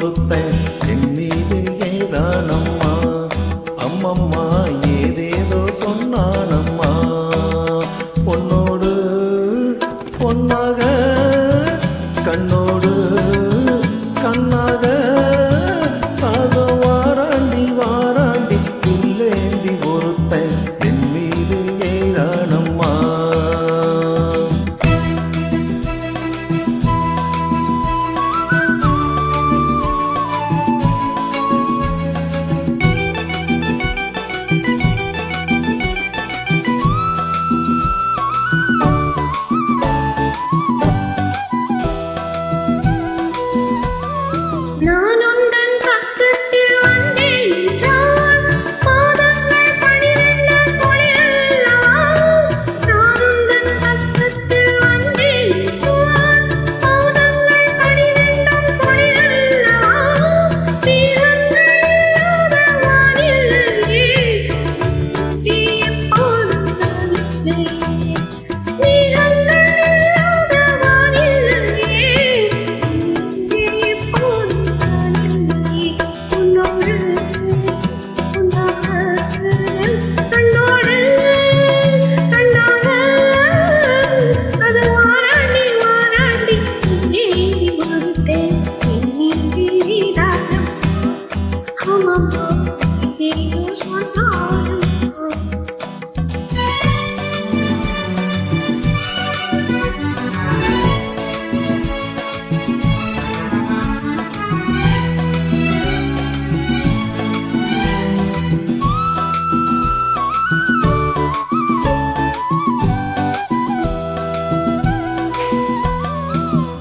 ஒருத்தன் என் மீது ஏதானம்மா அம்மம்மா ஏதேதோ சொன்னானம்மா பொன்னோடு பொன்னாக கண்ணோடு கண்ணாக அதோ வாராண்டி வாராண்டி இல்லேந்தி ஒருத்தன் என் மீது ஏதானம்மா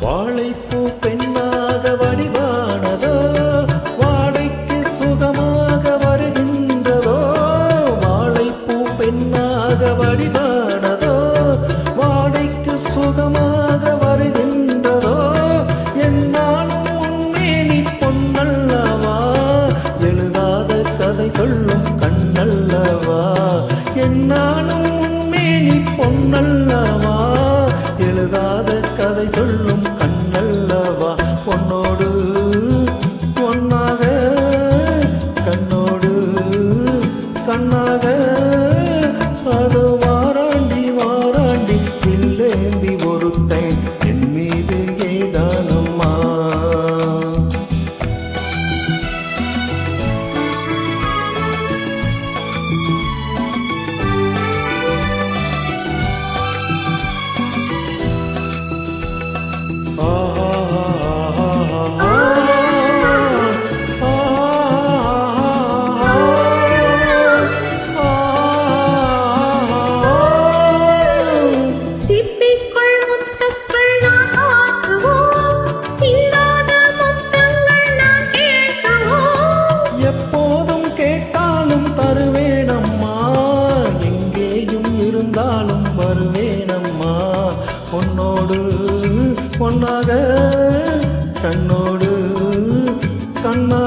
வாழைப்பூ பெண்ணாக வடிவானதோ வாடைக்கு சுகமாக வருகின்றதோ வாழைப்பூ பெண்ணாக வடிவானதோ வாடைக்கு சுகமாக வருகின்றதோ என்னாலும் உன்மேனி பொன்னல்லவா எழுதாத கதை சொல்லும் கண்ணல்லவா என்னாலும் உன்மேனி பொன்னல்லவா எழுதாத கதை சொல்லும் கண்ணல்லவா பொன்னோடு பொன்னாக கண்ணோடு கண்ணாக அதோ வாராண்டி வாராண்டி இல்லேந்தி ஒருத்தன் என் மீது ஏதானம்மா எப்போதும் கேட்டாலும் தருவேனம்மா எங்கேயும் இருந்தாலும் வருவேனம்மா பொன்னோடு பொன்னாக கண்ணோடு கண்ணா